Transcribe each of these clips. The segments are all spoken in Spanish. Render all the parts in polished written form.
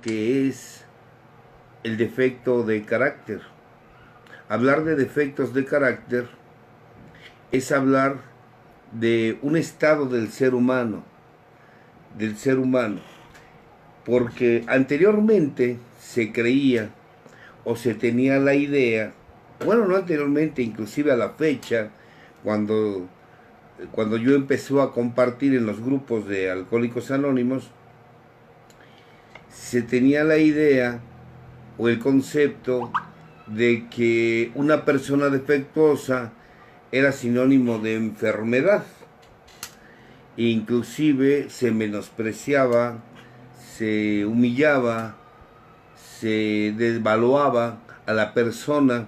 que es el defecto de carácter. Hablar de defectos de carácter es hablar de un estado del ser humano, porque anteriormente se creía o se tenía la idea, bueno, no anteriormente, inclusive a la fecha, cuando yo empecé a compartir en los grupos de Alcohólicos Anónimos, se tenía la idea o el concepto de que una persona defectuosa era sinónimo de enfermedad. Inclusive se menospreciaba, se humillaba, se desvaluaba a la persona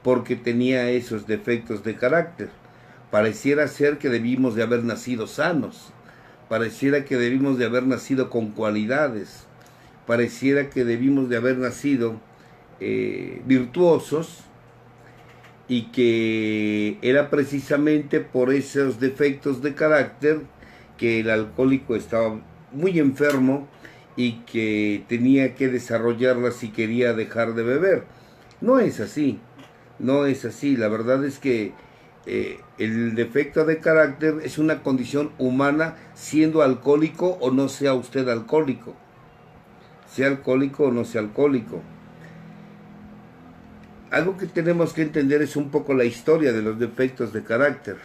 porque tenía esos defectos de carácter. Pareciera ser que debimos de haber nacido sanos, pareciera que debimos de haber nacido con cualidades, pareciera que debimos de haber nacido virtuosos, y que era precisamente por esos defectos de carácter que el alcohólico estaba muy enfermo y que tenía que desarrollarlas si quería dejar de beber. No es así, no es así. La verdad es que el defecto de carácter es una condición humana, siendo alcohólico o no sea usted alcohólico, sea alcohólico o no sea alcohólico. Algo que tenemos que entender es un poco la historia de los defectos de carácter.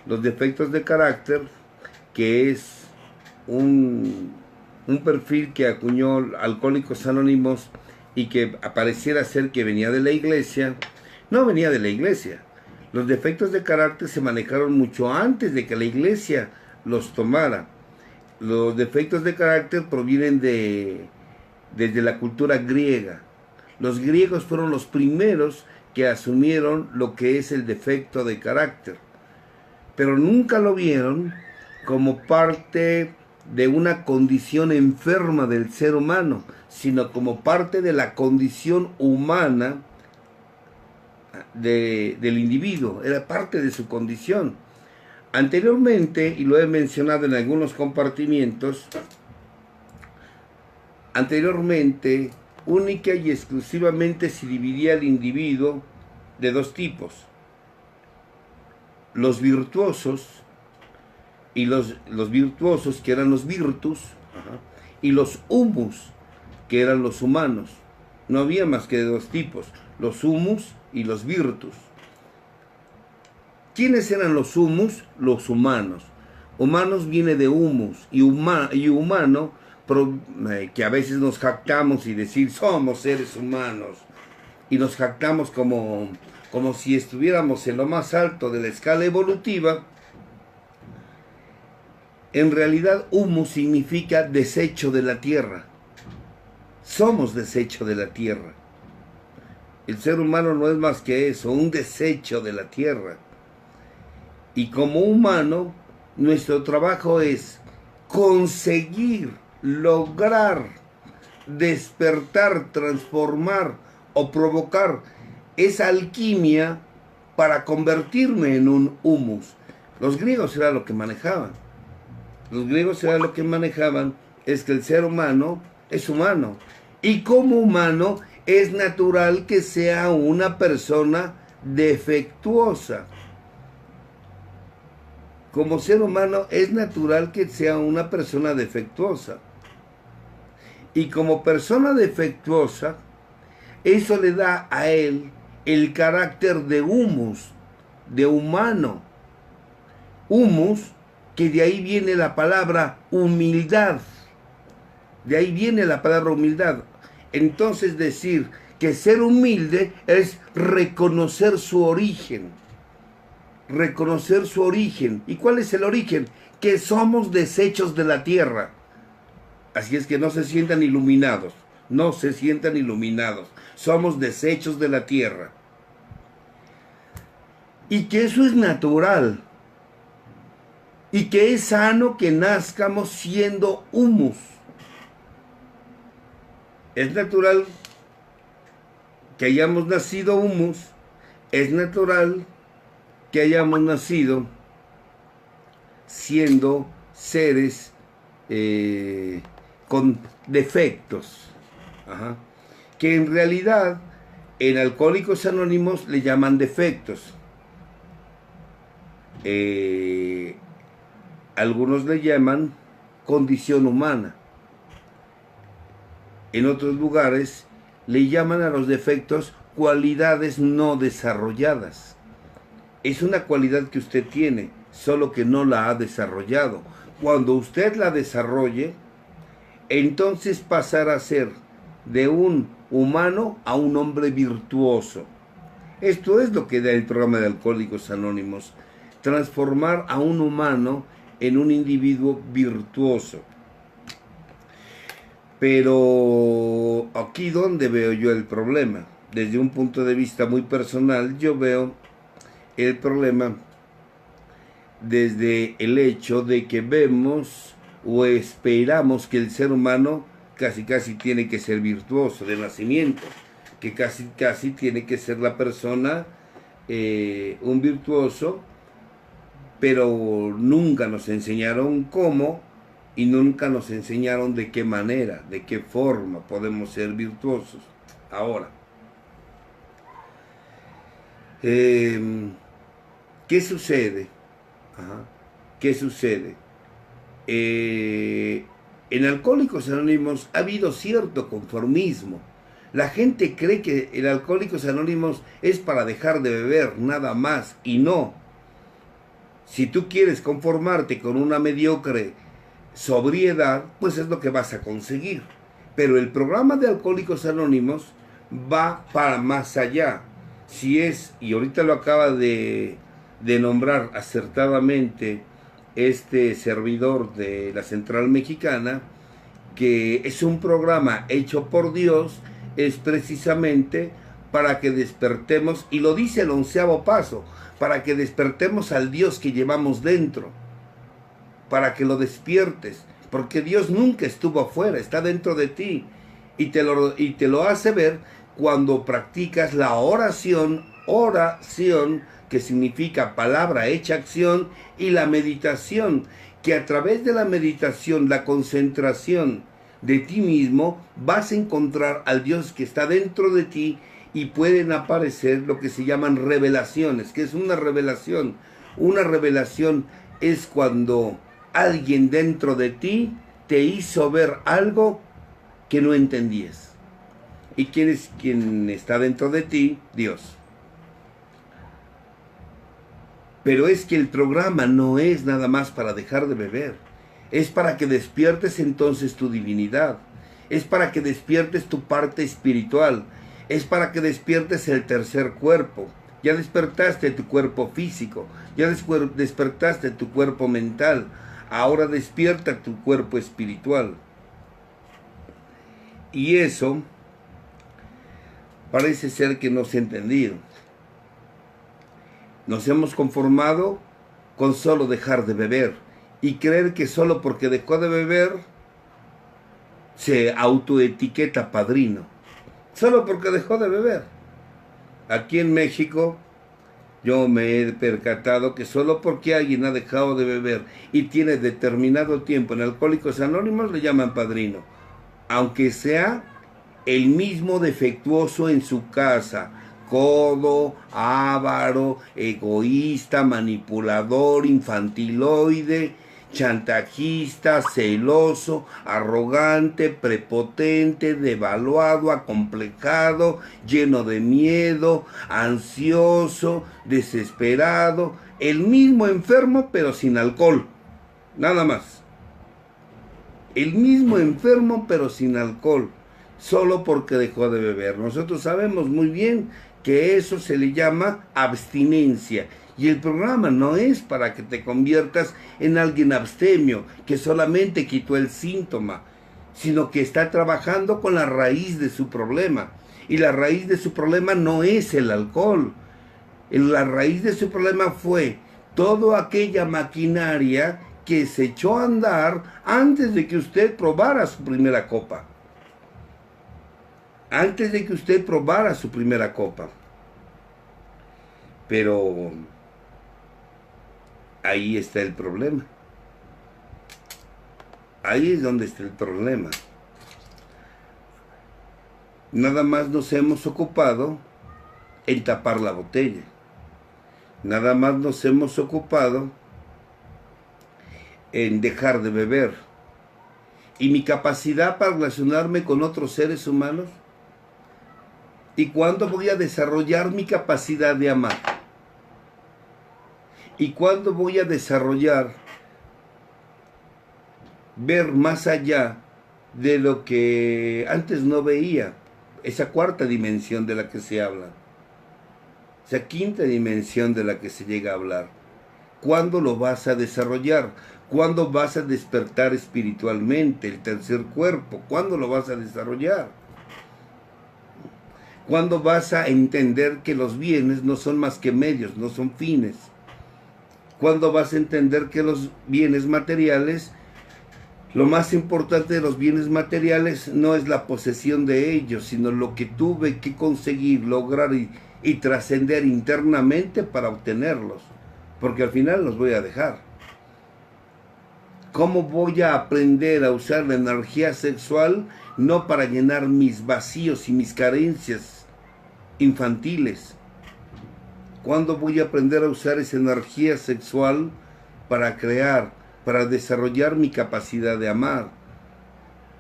Los defectos de carácter, que es un perfil que acuñó Alcohólicos Anónimos y que pareciera ser que venía de la iglesia, no venía de la iglesia. Los defectos de carácter se manejaron mucho antes de que la iglesia los tomara. Los defectos de carácter provienen desde la cultura griega. Los griegos fueron los primeros que asumieron lo que es el defecto de carácter, pero nunca lo vieron como parte de una condición enferma del ser humano, sino como parte de la condición humana del individuo, era parte de su condición. Anteriormente, y lo he mencionado en algunos compartimientos, anteriormente única y exclusivamente se dividía el individuo de dos tipos: los virtuosos, y los virtuosos, que eran los virtus, y los humus, que eran los humanos. No había más que dos tipos, los humus y los virtus. ¿Quiénes eran los humus? Los humanos. Humanos viene de humus, y humano, que a veces nos jactamos y decir somos seres humanos, y nos jactamos como si estuviéramos en lo más alto de la escala evolutiva. En realidad, humus significa desecho de la tierra. Somos desecho de la tierra. El ser humano no es más que eso, un desecho de la tierra. Y como humano, nuestro trabajo es conseguir, lograr, despertar, transformar o provocar esa alquimia para convertirme en un humus. Los griegos era lo que manejaban. Los griegos era lo que manejaban, es que el ser humano es humano. Y como humano es natural que sea una persona defectuosa. Como ser humano es natural que sea una persona defectuosa. Y como persona defectuosa, eso le da a él el carácter de humus, de humano. Humus, que de ahí viene la palabra humildad. De ahí viene la palabra humildad. Entonces decir que ser humilde es reconocer su origen. Reconocer su origen. ¿Y cuál es el origen? Que somos desechos de la tierra. Así es que no se sientan iluminados. No se sientan iluminados. Somos desechos de la tierra. Y que eso es natural. Y que es sano que nazcamos siendo humus. Es natural que hayamos nacido humus. Es natural que hayamos nacido siendo seres con defectos. Ajá. Que en realidad en Alcohólicos Anónimos le llaman defectos. Algunos le llaman condición humana. En otros lugares le llaman a los defectos cualidades no desarrolladas. Es una cualidad que usted tiene, solo que no la ha desarrollado. Cuando usted la desarrolle, entonces pasará a ser de un humano a un hombre virtuoso. Esto es lo que da el programa de Alcohólicos Anónimos, transformar a un humano en un individuo virtuoso. Pero aquí donde veo yo el problema, desde un punto de vista muy personal, yo veo el problema desde el hecho de que vemos o esperamos que el ser humano casi tiene que ser virtuoso de nacimiento, que casi tiene que ser la persona un virtuoso, pero nunca nos enseñaron cómo y nunca nos enseñaron de qué manera, de qué forma podemos ser virtuosos. Ahora, ¿qué sucede? Ajá. ¿Qué sucede? En Alcohólicos Anónimos ha habido cierto conformismo. La gente cree que el Alcohólicos Anónimos es para dejar de beber, nada más, y no. Si tú quieres conformarte con una mediocre sobriedad, pues es lo que vas a conseguir. Pero el programa de Alcohólicos Anónimos va para más allá. Si es, y ahorita lo acaba de nombrar acertadamente este servidor de la Central Mexicana, que es un programa hecho por Dios, es precisamente para que despertemos, y lo dice el 11º paso, para que despertemos al Dios que llevamos dentro, para que lo despiertes, porque Dios nunca estuvo afuera, está dentro de ti, y te lo hace ver cuando practicas la oración, que significa palabra hecha acción, y la meditación, que a través de la meditación, la concentración de ti mismo, vas a encontrar al Dios que está dentro de ti, y pueden aparecer lo que se llaman revelaciones. ¿Qué es una revelación? Una revelación es cuando alguien dentro de ti te hizo ver algo que no entendías. ¿Y quién es quien está dentro de ti? Dios. Pero es que el programa no es nada más para dejar de beber. Es para que despiertes entonces tu divinidad. Es para que despiertes tu parte espiritual. Es para que despiertes el tercer cuerpo. Ya despertaste tu cuerpo físico. Ya despertaste tu cuerpo mental. Ahora despierta tu cuerpo espiritual. Y eso parece ser que no se ha entendido. Nos hemos conformado con solo dejar de beber y creer que solo porque dejó de beber se autoetiqueta padrino. Solo porque dejó de beber. Aquí en México yo me he percatado que solo porque alguien ha dejado de beber y tiene determinado tiempo en Alcohólicos Anónimos le llaman padrino, aunque sea el mismo defectuoso en su casa, codo, avaro, egoísta, manipulador, infantiloide, chantajista, celoso, arrogante, prepotente, devaluado, acomplejado, lleno de miedo, ansioso, desesperado, el mismo enfermo pero sin alcohol, nada más. El mismo enfermo pero sin alcohol, solo porque dejó de beber. Nosotros sabemos muy bien que eso se le llama abstinencia. Y el programa no es para que te conviertas en alguien abstemio, que solamente quitó el síntoma, sino que está trabajando con la raíz de su problema. Y la raíz de su problema no es el alcohol. La raíz de su problema fue toda aquella maquinaria que se echó a andar antes de que usted probara su primera copa. Antes de que usted probara su primera copa. Pero ahí está el problema. Ahí es donde está el problema. Nada más nos hemos ocupado en tapar la botella. Nada más nos hemos ocupado en dejar de beber. Y mi capacidad para relacionarme con otros seres humanos. ¿Y cuándo voy a desarrollar mi capacidad de amar? ¿Y cuándo voy a desarrollar, ver más allá de lo que antes no veía? Esa cuarta dimensión de la que se habla. Esa quinta dimensión de la que se llega a hablar. ¿Cuándo lo vas a desarrollar? ¿Cuándo vas a despertar espiritualmente el tercer cuerpo? ¿Cuándo lo vas a desarrollar? ¿Cuándo vas a entender que los bienes no son más que medios, no son fines? ¿Cuándo vas a entender que los bienes materiales, lo más importante de los bienes materiales no es la posesión de ellos, sino lo que tuve que conseguir, lograr y trascender internamente para obtenerlos? Porque al final los voy a dejar. ¿Cómo voy a aprender a usar la energía sexual no para llenar mis vacíos y mis carencias infantiles? ¿Cuándo voy a aprender a usar esa energía sexual para crear, para desarrollar mi capacidad de amar,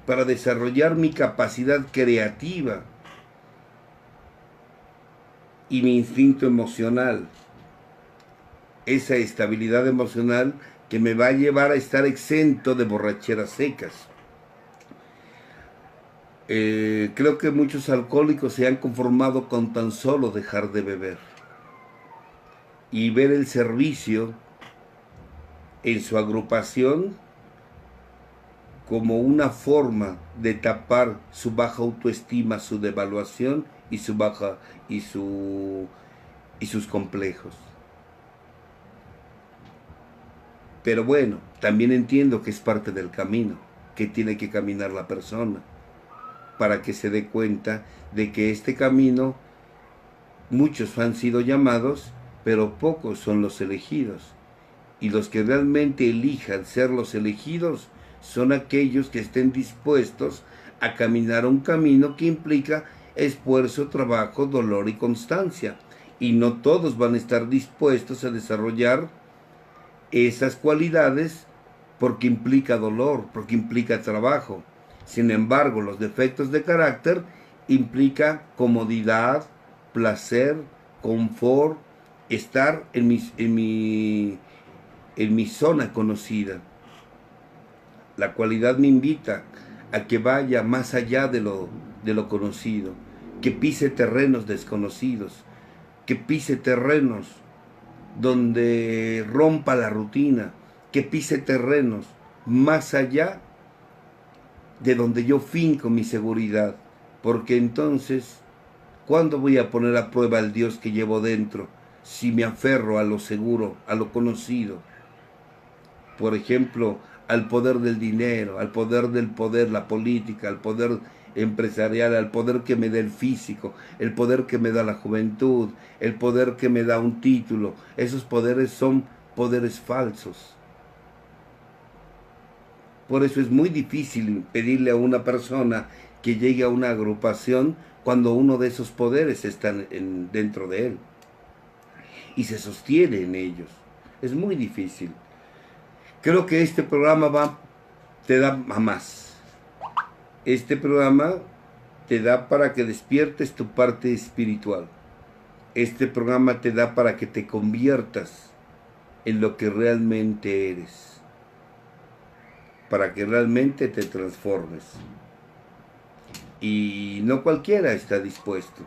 para desarrollar mi capacidad creativa y mi instinto emocional? Esa estabilidad emocional que me va a llevar a estar exento de borracheras secas. Creo que muchos alcohólicos se han conformado con tan solo dejar de beber y ver el servicio en su agrupación como una forma de tapar su baja autoestima, su devaluación y sus complejos. Pero bueno, también entiendo que es parte del camino que tiene que caminar la persona para que se dé cuenta de que este camino, muchos han sido llamados, pero pocos son los elegidos. Y los que realmente elijan ser los elegidos son aquellos que estén dispuestos a caminar un camino que implica esfuerzo, trabajo, dolor y constancia. Y no todos van a estar dispuestos a desarrollar esas cualidades porque implica dolor, porque implica trabajo. Sin embargo, los defectos de carácter implica comodidad, placer, confort, estar en mi zona conocida. La cualidad me invita a que vaya más allá de lo conocido, que pise terrenos desconocidos, que pise terrenos donde rompa la rutina, que pise terrenos más allá de donde yo finco mi seguridad, porque entonces, ¿cuándo voy a poner a prueba al Dios que llevo dentro si me aferro a lo seguro, a lo conocido? Por ejemplo, al poder del dinero, al poder del poder, la política, al poder empresarial, al poder que me da el físico, el poder que me da la juventud, el poder que me da un título. Esos poderes son poderes falsos. Por eso es muy difícil pedirle a una persona que llegue a una agrupación cuando uno de esos poderes está dentro de él y se sostiene en ellos. Es muy difícil. Creo que este programa te da a más. Este programa te da para que despiertes tu parte espiritual. Este programa te da para que te conviertas en lo que realmente eres. Para que realmente te transformes. Y no cualquiera está dispuesto.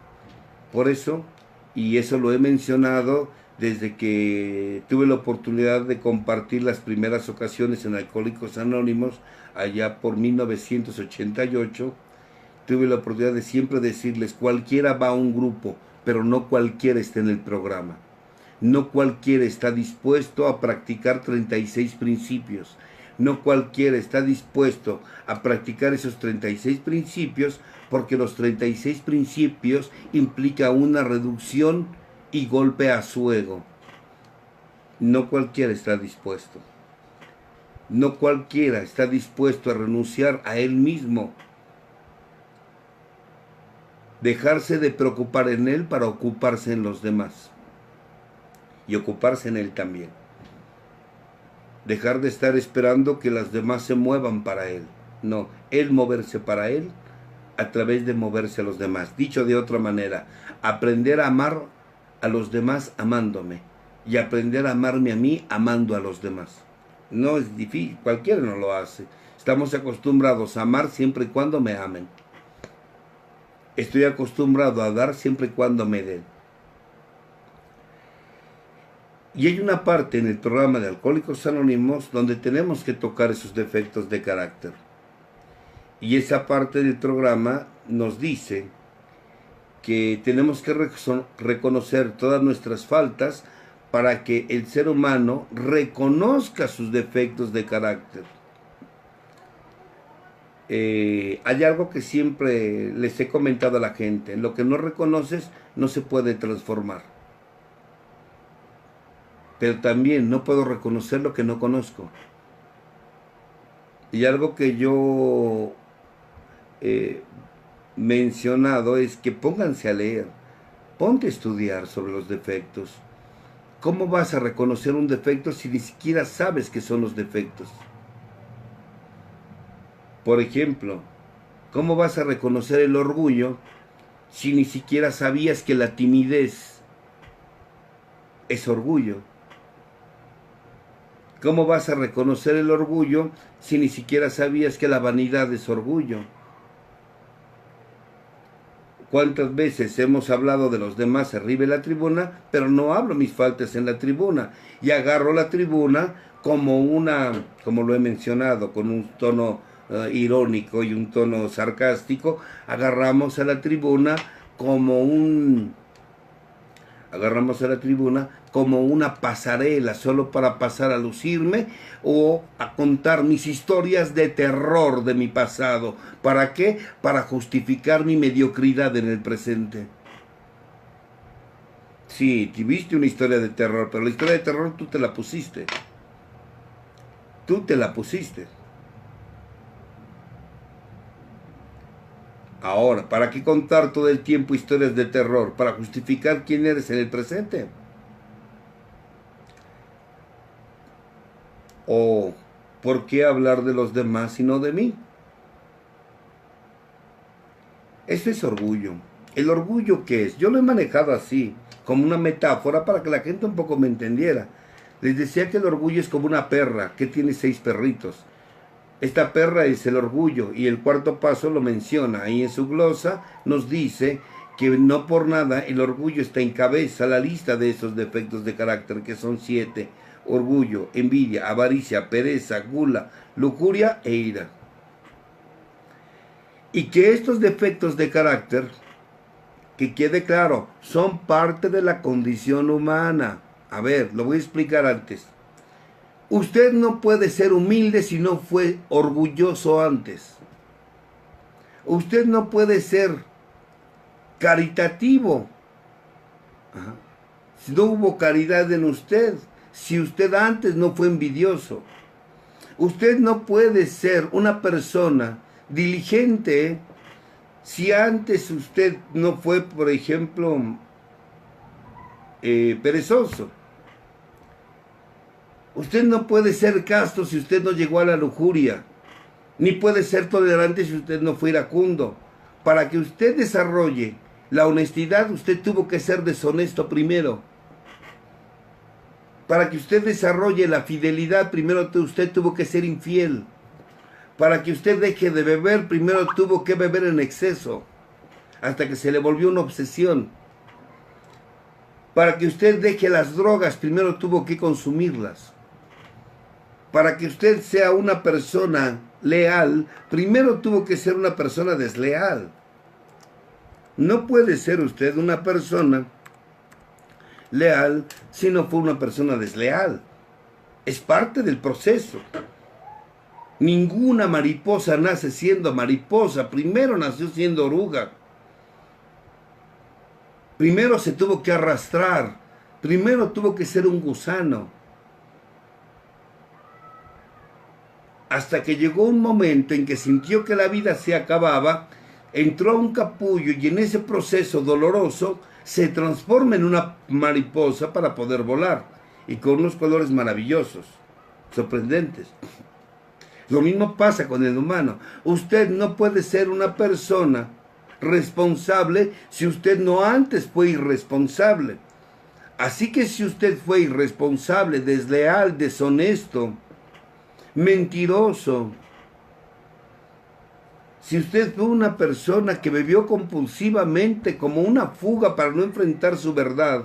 Por eso, y eso lo he mencionado desde que tuve la oportunidad de compartir las primeras ocasiones en Alcohólicos Anónimos, allá por 1988, tuve la oportunidad de siempre decirles, cualquiera va a un grupo, pero no cualquiera está en el programa. No cualquiera está dispuesto a practicar 36 principios. No cualquiera está dispuesto a practicar esos 36 principios, porque los 36 principios implica una reducción y golpe a su ego. No cualquiera está dispuesto. No cualquiera está dispuesto a renunciar a él mismo dejarse de preocupar en él para ocuparse en los demás y ocuparse en él también. Dejar de estar esperando que las demás se muevan para él. No, él moverse para él a través de moverse a los demás. Dicho de otra manera, aprender a amar a los demás amándome y aprender a amarme a mí amando a los demás. No es difícil, cualquiera no lo hace. Estamos acostumbrados a amar siempre y cuando me amen. Estoy acostumbrado a dar siempre y cuando me den. Y hay una parte en el programa de Alcohólicos Anónimos donde tenemos que tocar esos defectos de carácter. Y esa parte del programa nos dice que tenemos que reconocer todas nuestras faltas para que el ser humano reconozca sus defectos de carácter. Hay algo que siempre les he comentado a la gente: lo que no reconoces no se puede transformar. Pero también no puedo reconocer lo que no conozco. Y algo que yo he mencionado es que pónganse a leer, ponte a estudiar sobre los defectos. ¿Cómo vas a reconocer un defecto si ni siquiera sabes qué son los defectos? Por ejemplo, ¿cómo vas a reconocer el orgullo si ni siquiera sabías que la timidez es orgullo? ¿Cómo vas a reconocer el orgullo si ni siquiera sabías que la vanidad es orgullo? ¿Cuántas veces hemos hablado de los demás arriba de la tribuna, pero no hablo mis faltas en la tribuna? Y agarro la tribuna como como lo he mencionado, con un tono irónico y un tono sarcástico, agarramos a la tribuna como una pasarela, solo para pasar a lucirme o a contar mis historias de terror de mi pasado. ¿Para qué? Para justificar mi mediocridad en el presente. Sí, viste una historia de terror, pero la historia de terror tú te la pusiste. Tú te la pusiste. Ahora, ¿para qué contar todo el tiempo historias de terror? ¿Para justificar quién eres en el presente? ¿O por qué hablar de los demás y no de mí? Eso es orgullo. ¿El orgullo qué es? Yo lo he manejado así, como una metáfora para que la gente un poco me entendiera. Les decía que el orgullo es como una perra que tiene 6 perritos. Esta perra es el orgullo y el cuarto paso lo menciona. Ahí en su glosa nos dice que no por nada el orgullo está en cabeza la lista de esos defectos de carácter, que son 7. Orgullo, envidia, avaricia, pereza, gula, lujuria e ira. Y que estos defectos de carácter, que quede claro, son parte de la condición humana. A ver, lo voy a explicar antes. Usted no puede ser humilde si no fue orgulloso antes. Usted no puede ser caritativo si no hubo caridad en usted, si usted antes no fue envidioso. Usted no puede ser una persona diligente si antes usted no fue, por ejemplo, perezoso. Usted no puede ser casto si usted no llegó a la lujuria, ni puede ser tolerante si usted no fue iracundo. Para que usted desarrolle la honestidad, usted tuvo que ser deshonesto primero. Para que usted desarrolle la fidelidad, primero usted tuvo que ser infiel. Para que usted deje de beber, primero tuvo que beber en exceso, hasta que se le volvió una obsesión. Para que usted deje las drogas, primero tuvo que consumirlas. Para que usted sea una persona leal, primero tuvo que ser una persona desleal. No puede ser usted una persona leal si no fue una persona desleal. Es parte del proceso. Ninguna mariposa nace siendo mariposa. Primero nació siendo oruga. Primero se tuvo que arrastrar. Primero tuvo que ser un gusano. Hasta que llegó un momento en que sintió que la vida se acababa, entró a un capullo y en ese proceso doloroso se transforma en una mariposa para poder volar y con unos colores maravillosos, sorprendentes. Lo mismo pasa con el humano. Usted no puede ser una persona responsable si usted no antes fue irresponsable. Así que si usted fue irresponsable, desleal, deshonesto, mentiroso, si usted fue una persona que bebió compulsivamente como una fuga para no enfrentar su verdad,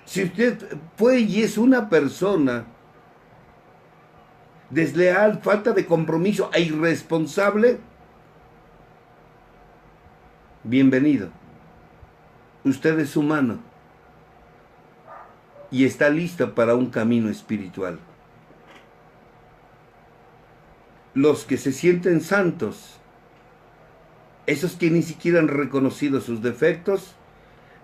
si usted fue y es una persona desleal, falta de compromiso e irresponsable, bienvenido. Usted es humano y está listo para un camino espiritual. Los que se sienten santos, esos que ni siquiera han reconocido sus defectos,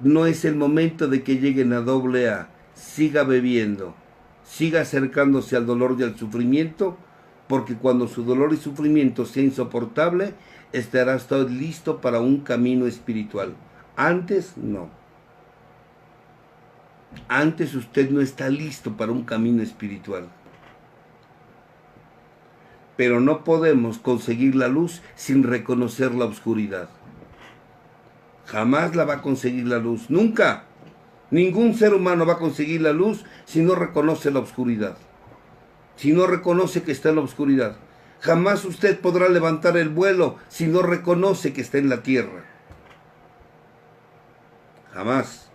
no es el momento de que lleguen a AA. Siga bebiendo, siga acercándose al dolor y al sufrimiento, porque cuando su dolor y sufrimiento sea insoportable, estará usted listo para un camino espiritual. Antes, no. Antes usted no está listo para un camino espiritual. Pero no podemos conseguir la luz sin reconocer la oscuridad. Jamás la va a conseguir la luz, nunca. Ningún ser humano va a conseguir la luz si no reconoce la oscuridad. Si no reconoce que está en la oscuridad. Jamás usted podrá levantar el vuelo si no reconoce que está en la tierra. Jamás.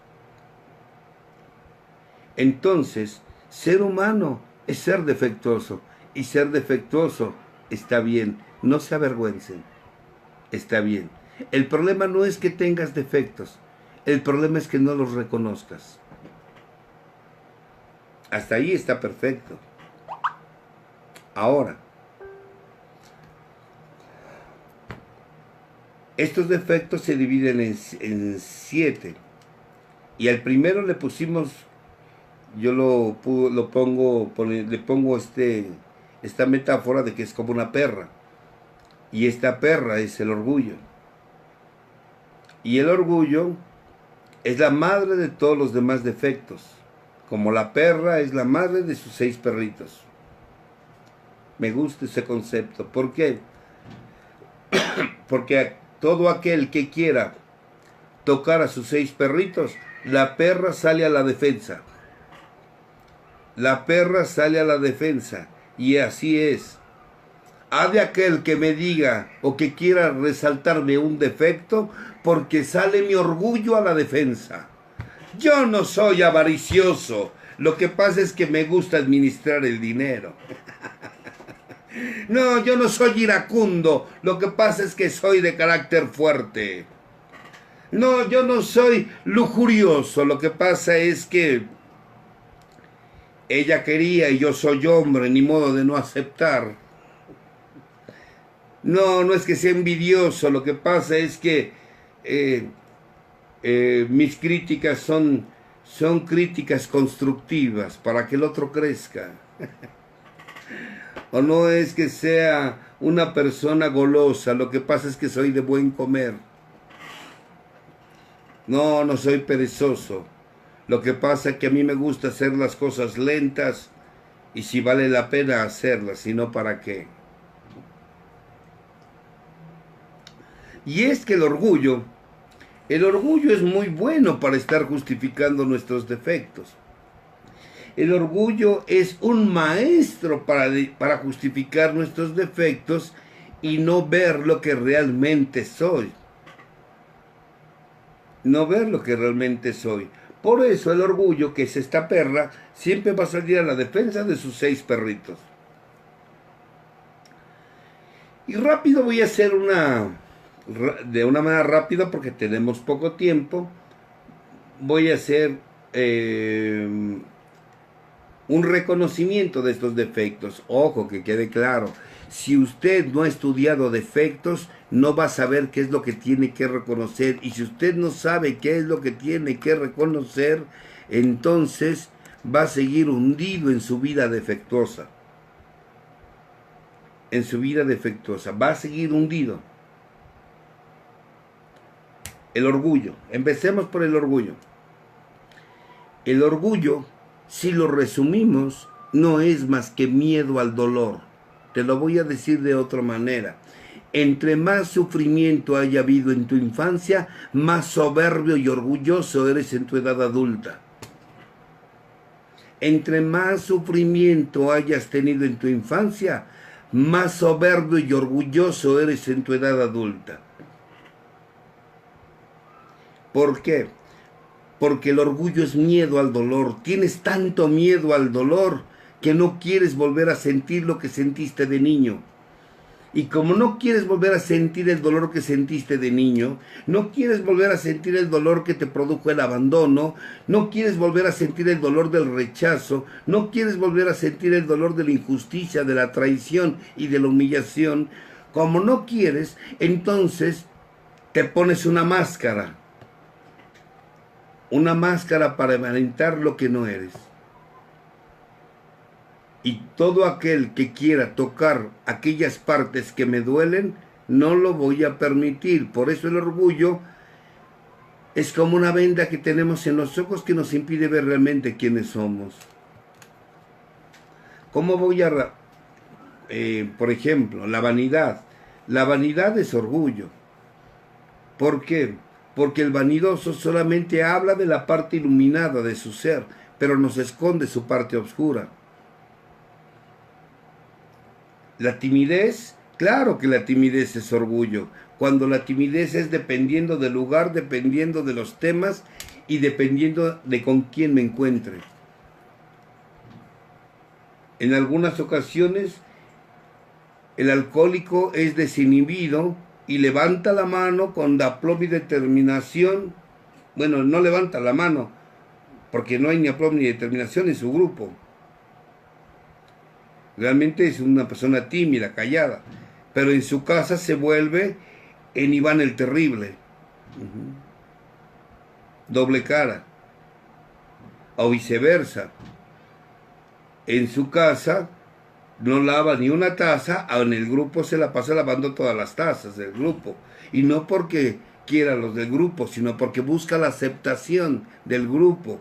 Entonces, ser humano es ser defectuoso. Y ser defectuoso está bien. No se avergüencen. Está bien. El problema no es que tengas defectos. El problema es que no los reconozcas. Hasta ahí está perfecto. Ahora, estos defectos se dividen en 7. Y al primero le pusimos, yo le pongo esta metáfora de que es como una perra. Y esta perra es el orgullo. Y el orgullo es la madre de todos los demás defectos. Como la perra es la madre de sus 6 perritos. Me gusta ese concepto. ¿Por qué? Porque todo aquel que quiera tocar a sus 6 perritos, la perra sale a la defensa. La perra sale a la defensa. Y así es. Ha de aquel que me diga o que quiera resaltarme un defecto, porque sale mi orgullo a la defensa. Yo no soy avaricioso. Lo que pasa es que me gusta administrar el dinero. No, yo no soy iracundo. Lo que pasa es que soy de carácter fuerte. No, yo no soy lujurioso. Lo que pasa es que ella quería y yo soy hombre, ni modo de no aceptar. No, no es que sea envidioso. Lo que pasa es que mis críticas son críticas constructivas para que el otro crezca. O no es que sea una persona golosa, lo que pasa es que soy de buen comer. No, no soy perezoso. Lo que pasa es que a mí me gusta hacer las cosas lentas y si vale la pena hacerlas, si no, ¿para qué? Y es que el orgullo es muy bueno para estar justificando nuestros defectos. El orgullo es un maestro para justificar nuestros defectos y no ver lo que realmente soy. No ver lo que realmente soy. Por eso el orgullo, que es esta perra, siempre va a salir a la defensa de sus 6 perritos. Y rápido voy a hacer de una manera rápida porque tenemos poco tiempo. Voy a hacer un reconocimiento de estos defectos. Ojo, que quede claro. Si usted no ha estudiado defectos, no va a saber qué es lo que tiene que reconocer. Y si usted no sabe qué es lo que tiene que reconocer, entonces va a seguir hundido en su vida defectuosa. En su vida defectuosa. Va a seguir hundido. El orgullo. Empecemos por el orgullo. El orgullo, si lo resumimos, no es más que miedo al dolor. Te lo voy a decir de otra manera. Entre más sufrimiento haya habido en tu infancia, más soberbio y orgulloso eres en tu edad adulta. Entre más sufrimiento hayas tenido en tu infancia, más soberbio y orgulloso eres en tu edad adulta. ¿Por qué? Porque el orgullo es miedo al dolor. Tienes tanto miedo al dolor que no quieres volver a sentir lo que sentiste de niño. Y como no quieres volver a sentir el dolor que sentiste de niño, no quieres volver a sentir el dolor que te produjo el abandono, no quieres volver a sentir el dolor del rechazo, no quieres volver a sentir el dolor de la injusticia, de la traición y de la humillación, como no quieres, entonces te pones una máscara para aparentar lo que no eres. Y todo aquel que quiera tocar aquellas partes que me duelen, no lo voy a permitir. Por eso el orgullo es como una venda que tenemos en los ojos que nos impide ver realmente quiénes somos. ¿Cómo voy a...? Por ejemplo, la vanidad. La vanidad es orgullo. ¿Por qué? Porque el vanidoso solamente habla de la parte iluminada de su ser, pero nos esconde su parte oscura. La timidez, claro que la timidez es orgullo, cuando la timidez es dependiendo del lugar, dependiendo de los temas y dependiendo de con quién me encuentre. En algunas ocasiones el alcohólico es desinhibido y levanta la mano con aplomo y determinación. Bueno, no levanta la mano porque no hay ni aplomo ni determinación en su grupo. Realmente es una persona tímida, callada, pero en su casa se vuelve en Iván el Terrible. Doble cara. O viceversa. En su casa no lava ni una taza, en el grupo se la pasa lavando todas las tazas del grupo. Y no porque quiera los del grupo, sino porque busca la aceptación del grupo.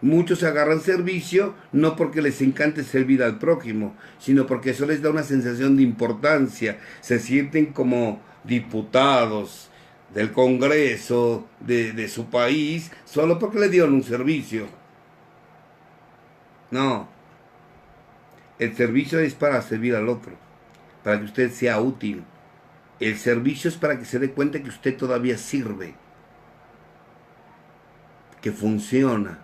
Muchos agarran servicio no porque les encante servir al prójimo, sino porque eso les da una sensación de importancia. Se sienten como diputados del Congreso de su país solo porque le dieron un servicio. No. El servicio es para servir al otro, para que usted sea útil. El servicio es para que se dé cuenta que usted todavía sirve, que funciona.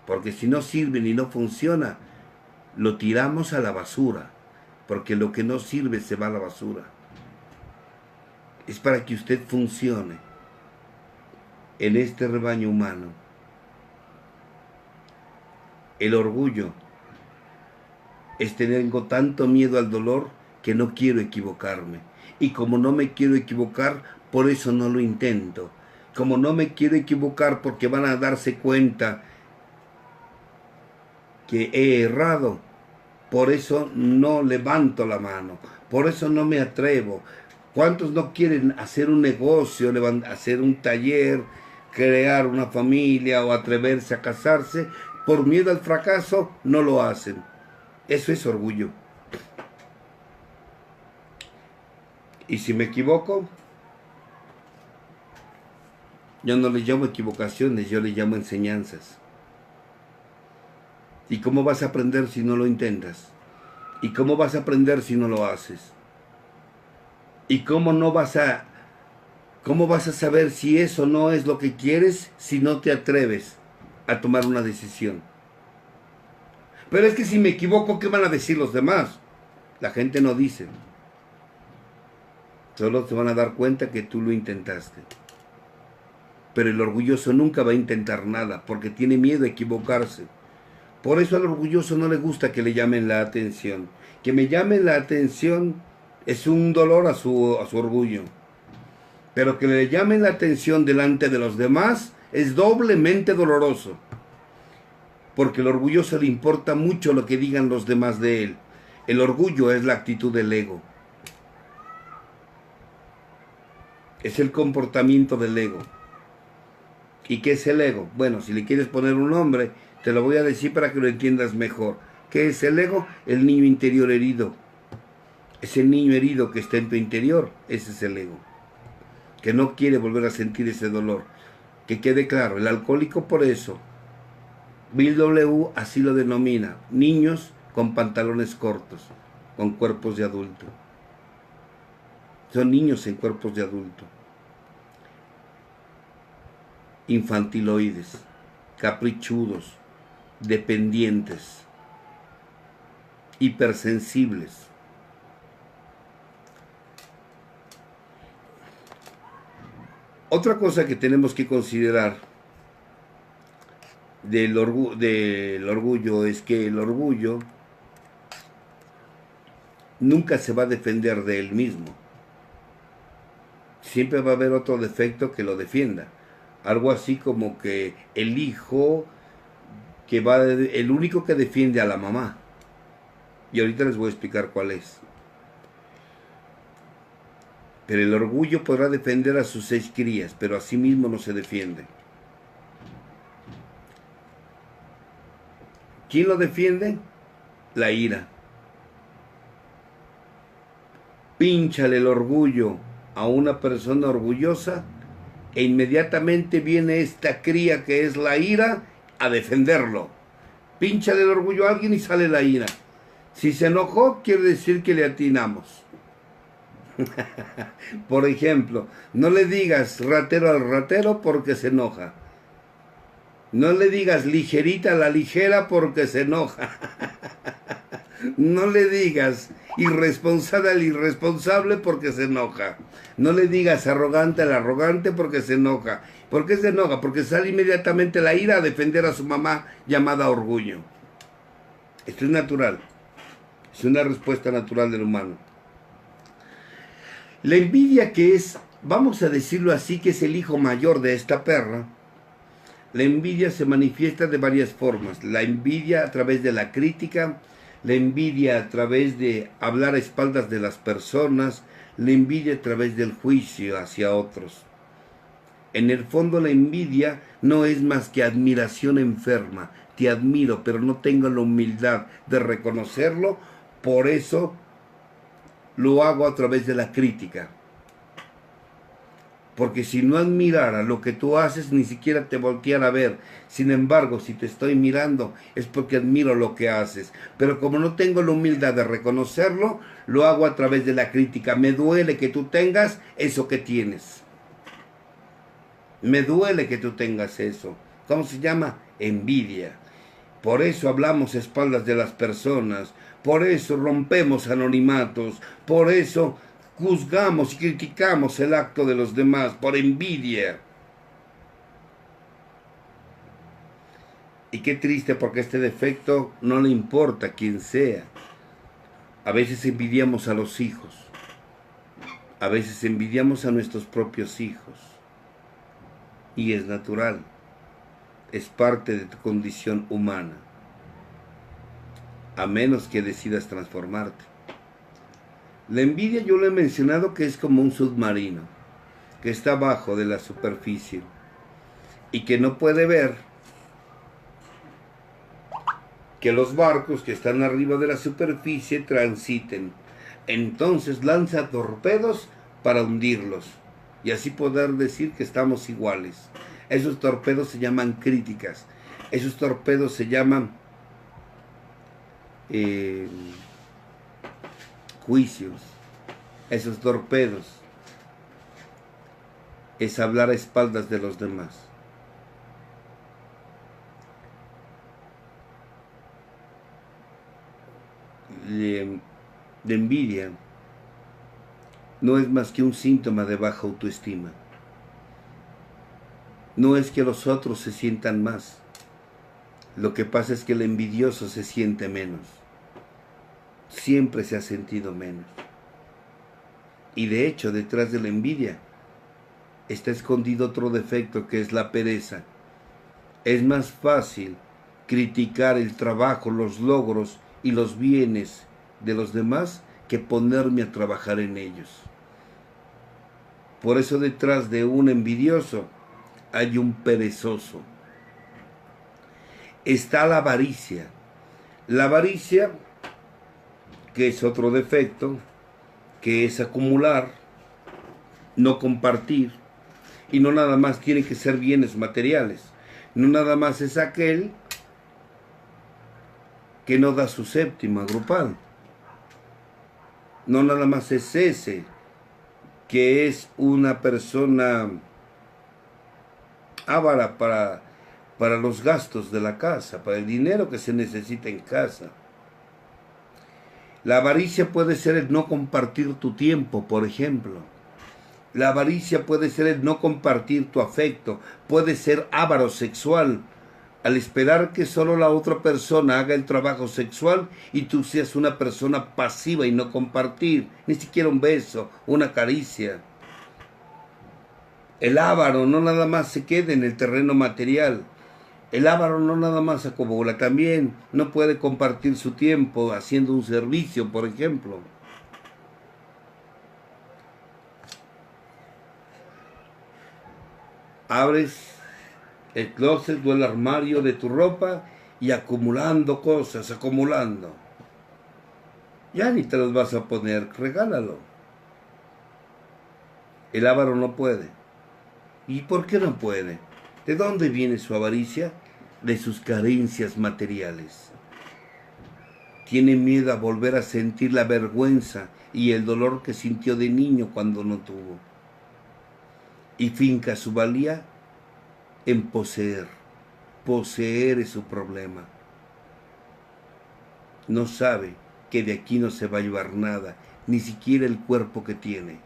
Porque si no sirve ni no funciona, lo tiramos a la basura. Porque lo que no sirve se va a la basura. Es para que usted funcione en este rebaño humano. El orgullo es tener tanto miedo al dolor que no quiero equivocarme. Y como no me quiero equivocar, por eso no lo intento. Como no me quiero equivocar porque van a darse cuenta que he errado, por eso no levanto la mano, por eso no me atrevo. ¿Cuántos no quieren hacer un negocio, hacer un taller, crear una familia o atreverse a casarse? Por miedo al fracaso no lo hacen. Eso es orgullo. Y si me equivoco, yo no le llamo equivocaciones, yo le llamo enseñanzas. ¿Y cómo vas a aprender si no lo intentas? ¿Y cómo vas a aprender si no lo haces? ¿Y cómo vas a saber si eso no es lo que quieres si no te atreves a tomar una decisión? Pero es que si me equivoco, ¿qué van a decir los demás? La gente no dice. Solo se van a dar cuenta que tú lo intentaste. Pero el orgulloso nunca va a intentar nada porque tiene miedo a equivocarse. Por eso al orgulloso no le gusta que le llamen la atención. Que me llamen la atención es un dolor a su orgullo. Pero que le llamen la atención delante de los demás es doblemente doloroso. Porque al orgulloso le importa mucho lo que digan los demás de él. El orgullo es la actitud del ego. Es el comportamiento del ego. ¿Y qué es el ego? Bueno, si le quieres poner un nombre, te lo voy a decir para que lo entiendas mejor. ¿Qué es el ego? El niño interior herido. Ese niño herido que está en tu interior, ese es el ego. Que no quiere volver a sentir ese dolor. Que quede claro, el alcohólico por eso, Bill W. así lo denomina, niños con pantalones cortos, con cuerpos de adulto. Son niños en cuerpos de adulto. Infantiloides, caprichudos, dependientes, hipersensibles. Otra cosa que tenemos que considerar del orgullo es que el orgullo nunca se va a defender de él mismo. Siempre va a haber otro defecto que lo defienda. Algo así como que el hijo el único que defiende a la mamá. Y ahorita les voy a explicar cuál es. Pero el orgullo podrá defender a sus 6 crías, pero a sí mismo no se defiende. ¿Quién lo defiende? La ira. Pínchale el orgullo a una persona orgullosa e inmediatamente viene esta cría que es la ira a defenderlo. Pínchale el orgullo a alguien y sale la ira. Si se enojó, quiere decir que le atinamos. Por ejemplo, no le digas ratero al ratero porque se enoja. No le digas ligerita a la ligera porque se enoja. No le digas irresponsable al irresponsable porque se enoja. No le digas arrogante al arrogante porque se enoja. ¿Por qué se enoja? Porque sale inmediatamente la ira a defender a su mamá llamada orgullo. Esto es natural. Es una respuesta natural del humano. La envidia, que es, vamos a decirlo así, que es el hijo mayor de esta perra. La envidia se manifiesta de varias formas. La envidia a través de la crítica, la envidia a través de hablar a espaldas de las personas, la envidia a través del juicio hacia otros. En el fondo la envidia no es más que admiración enferma. Te admiro, pero no tengo la humildad de reconocerlo, por eso lo hago a través de la crítica. Porque si no admirara lo que tú haces, ni siquiera te volteara a ver. Sin embargo, si te estoy mirando, es porque admiro lo que haces. Pero como no tengo la humildad de reconocerlo, lo hago a través de la crítica. Me duele que tú tengas eso que tienes. Me duele que tú tengas eso. ¿Cómo se llama? Envidia. Por eso hablamos a espaldas de las personas. Por eso rompemos anonimatos. Por eso juzgamos y criticamos el acto de los demás por envidia. Y qué triste, porque este defecto no le importa quién sea. A veces envidiamos a los hijos. A veces envidiamos a nuestros propios hijos. Y es natural. Es parte de tu condición humana. A menos que decidas transformarte. La envidia, yo lo he mencionado, que es como un submarino, que está abajo de la superficie y que no puede ver que los barcos que están arriba de la superficie transiten. Entonces lanza torpedos para hundirlos y así poder decir que estamos iguales. Esos torpedos se llaman críticas. Esos torpedos se llaman juicios. Esos torpedos es hablar a espaldas de los demás. De envidia no es más que un síntoma de baja autoestima. No es que los otros se sientan más. Lo que pasa es que el envidioso se siente menos. Siempre se ha sentido menos. Y de hecho, detrás de la envidia está escondido otro defecto, que es la pereza. Es más fácil criticar el trabajo, los logros y los bienes de los demás que ponerme a trabajar en ellos. Por eso detrás de un envidioso hay un perezoso. Está la avaricia. La avaricia, que es otro defecto, que es acumular, no compartir, y no nada más tiene que ser bienes materiales. No nada más es aquel que no da su séptima grupal. No nada más es ese que es una persona avara para los gastos de la casa, para el dinero que se necesita en casa. La avaricia puede ser el no compartir tu tiempo, por ejemplo. La avaricia puede ser el no compartir tu afecto, puede ser avaro sexual, al esperar que solo la otra persona haga el trabajo sexual y tú seas una persona pasiva y no compartir, ni siquiera un beso, una caricia. El avaro no nada más se queda en el terreno material. El avaro no nada más acumula, también no puede compartir su tiempo haciendo un servicio, por ejemplo. Abres el closet o el armario de tu ropa y acumulando cosas, acumulando. Ya ni te las vas a poner, regálalo. El avaro no puede. ¿Y por qué no puede? ¿De dónde viene su avaricia? De sus carencias materiales. Tiene miedo a volver a sentir la vergüenza y el dolor que sintió de niño cuando no tuvo. Y finca su valía en poseer. Poseer es su problema. No sabe que de aquí no se va a llevar nada, ni siquiera el cuerpo que tiene.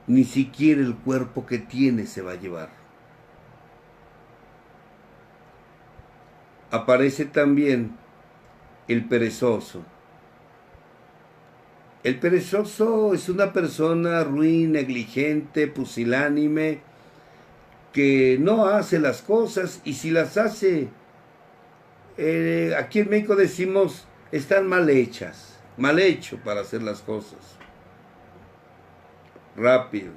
Ni siquiera el cuerpo que tiene se va a llevar. Aparece también el perezoso. El perezoso es una persona ruin, negligente, pusilánime, que no hace las cosas, y si las hace, aquí en México decimos, están mal hechas, mal hecho para hacer las cosas. Rápido.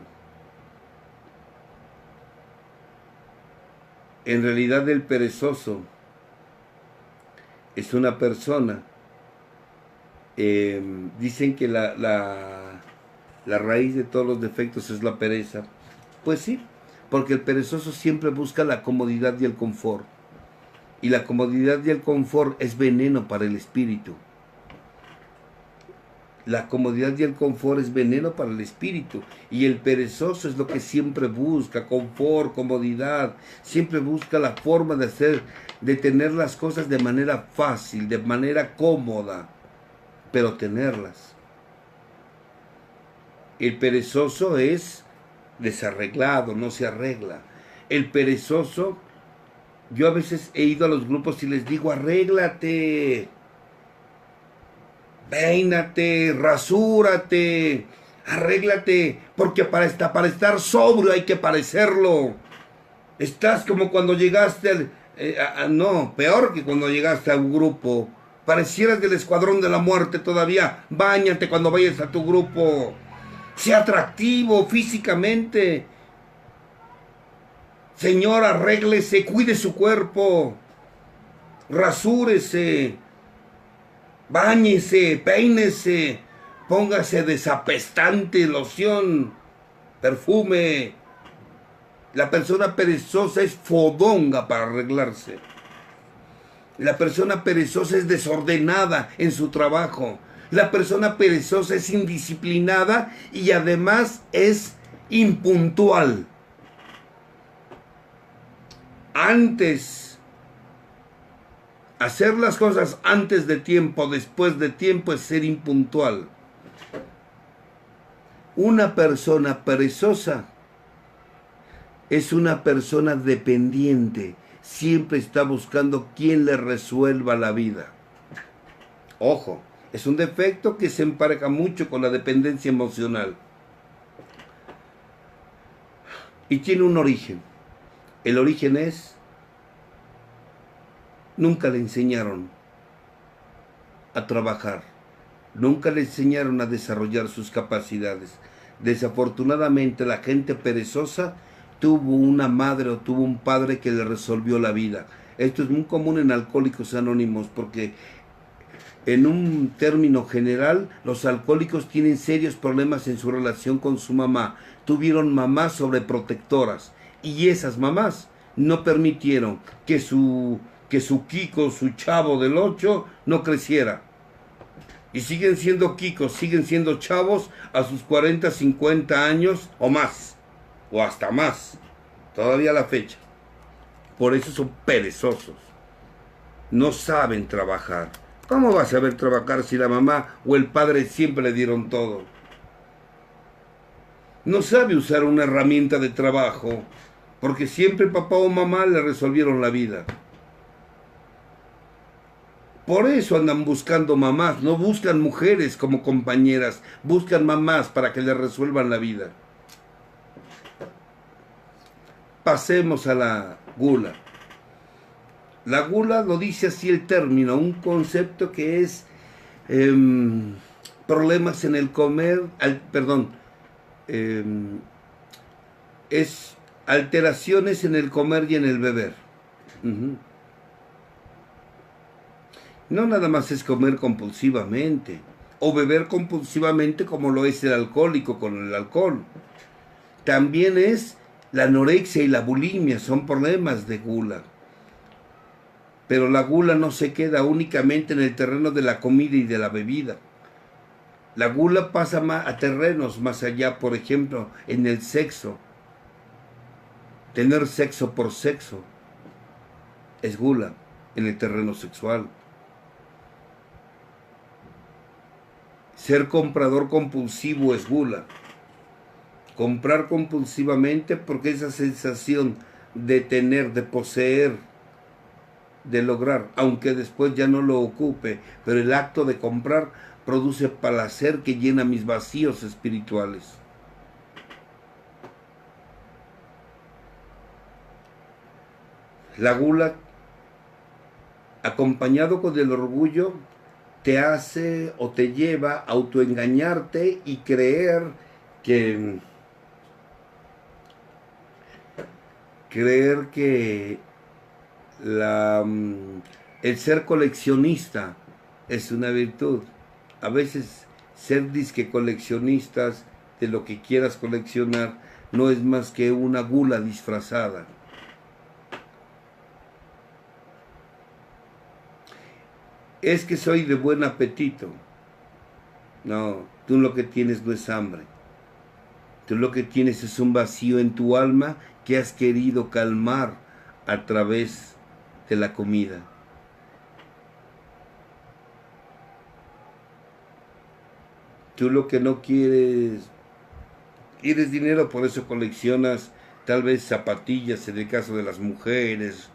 En realidad el perezoso es una persona, dicen que la raíz de todos los defectos es la pereza. Pues sí, porque el perezoso siempre busca la comodidad y el confort. Y la comodidad y el confort es veneno para el espíritu. La comodidad y el confort es veneno para el espíritu. Y el perezoso es lo que siempre busca, confort, comodidad. Siempre busca la forma de tener las cosas de manera fácil, de manera cómoda, pero tenerlas. El perezoso es desarreglado, no se arregla. El perezoso, yo a veces he ido a los grupos y les digo, arréglate, peínate, rasúrate, arréglate, porque para estar sobrio hay que parecerlo. Estás como cuando llegaste no, peor que cuando llegaste a un grupo. Parecieras del escuadrón de la muerte todavía. Báñate cuando vayas a tu grupo. Sea atractivo físicamente. Señor, arréglese, cuide su cuerpo. Rasúrese. Báñese, peínese. Póngase desapestante, loción, perfume. La persona perezosa es fodonga para arreglarse. La persona perezosa es desordenada en su trabajo. La persona perezosa es indisciplinada y además es impuntual. Hacer las cosas antes de tiempo, después de tiempo, es ser impuntual. Una persona perezosa es una persona dependiente. Siempre está buscando quién le resuelva la vida. Ojo, es un defecto que se empareja mucho con la dependencia emocional. Y tiene un origen. El origen es, nunca le enseñaron a trabajar. Nunca le enseñaron a desarrollar sus capacidades. Desafortunadamente la gente perezosa tuvo una madre o tuvo un padre que le resolvió la vida. Esto es muy común en Alcohólicos Anónimos porque en un término general los alcohólicos tienen serios problemas en su relación con su mamá. Tuvieron mamás sobreprotectoras y esas mamás no permitieron que su Kiko, su chavo del 8, no creciera. Y siguen siendo Kikos, siguen siendo chavos a sus 40, 50 años o más, o hasta más, todavía a la fecha. Por eso son perezosos, no saben trabajar. ¿Cómo va a saber trabajar si la mamá o el padre siempre le dieron todo? No sabe usar una herramienta de trabajo, porque siempre papá o mamá le resolvieron la vida. Por eso andan buscando mamás, no buscan mujeres como compañeras, buscan mamás para que les resuelvan la vida. Pasemos a la gula. La gula lo dice así el término, un concepto que es problemas en el comer, es alteraciones en el comer y en el beber. No nada más es comer compulsivamente o beber compulsivamente como lo es el alcohólico con el alcohol. También es la anorexia y la bulimia, son problemas de gula. Pero la gula no se queda únicamente en el terreno de la comida y de la bebida. La gula pasa a terrenos más allá, por ejemplo, en el sexo. Tener sexo por sexo es gula en el terreno sexual. Ser comprador compulsivo es gula. Comprar compulsivamente porque esa sensación de tener, de poseer, de lograr, aunque después ya no lo ocupe, pero el acto de comprar produce placer que llena mis vacíos espirituales. La gula, acompañado con el orgullo, te hace o te lleva a autoengañarte y creer que el ser coleccionista es una virtud. A veces ser disque coleccionistas de lo que quieras coleccionar no es más que una gula disfrazada. Es que soy de buen apetito. No, tú lo que tienes no es hambre. Tú lo que tienes es un vacío en tu alma que has querido calmar a través de la comida. Tú lo que no quieres dinero, por eso coleccionas tal vez zapatillas en el caso de las mujeres,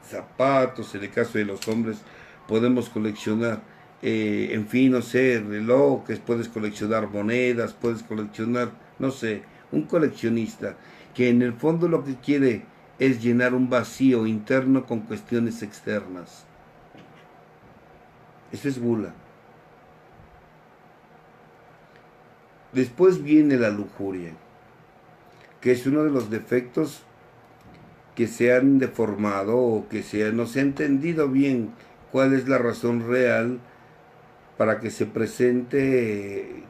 zapatos en el caso de los hombres. Podemos coleccionar, en fin, no sé, relojes, puedes coleccionar monedas, puedes coleccionar, no sé, un coleccionista que en el fondo lo que quiere es llenar un vacío interno con cuestiones externas. Eso es gula. Después viene la lujuria, que es uno de los defectos que se han deformado o que no se ha entendido bien cuál es la razón real para que se presente,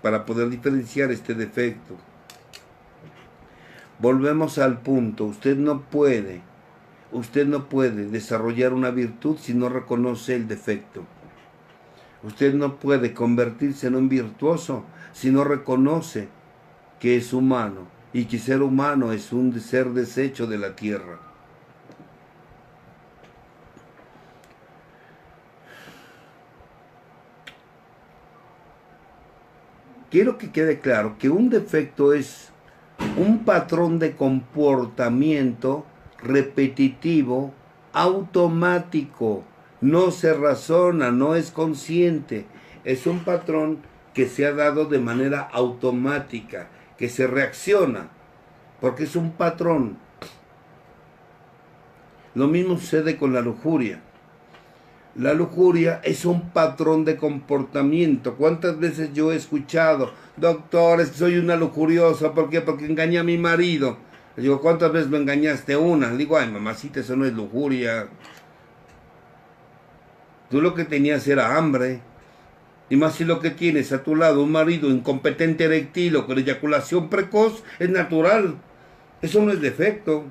para poder diferenciar este defecto. Volvemos al punto, usted no puede desarrollar una virtud si no reconoce el defecto. Usted no puede convertirse en un virtuoso si no reconoce que es humano y que ser humano es un ser deshecho de la tierra. Quiero que quede claro que un defecto es un patrón de comportamiento repetitivo, automático, no se razona, no es consciente, es un patrón que se ha dado de manera automática, que se reacciona, porque es un patrón. Lo mismo sucede con la lujuria. La lujuria es un patrón de comportamiento. ¿Cuántas veces yo he escuchado, doctor, soy una lujuriosa? ¿Por qué? Porque engañé a mi marido. Le digo, ¿cuántas veces lo engañaste? Una. Le digo, ay, mamacita, eso no es lujuria. Tú lo que tenías era hambre. Y más si lo que tienes a tu lado un marido incompetente eréctil o con eyaculación precoz, es natural. Eso no es defecto.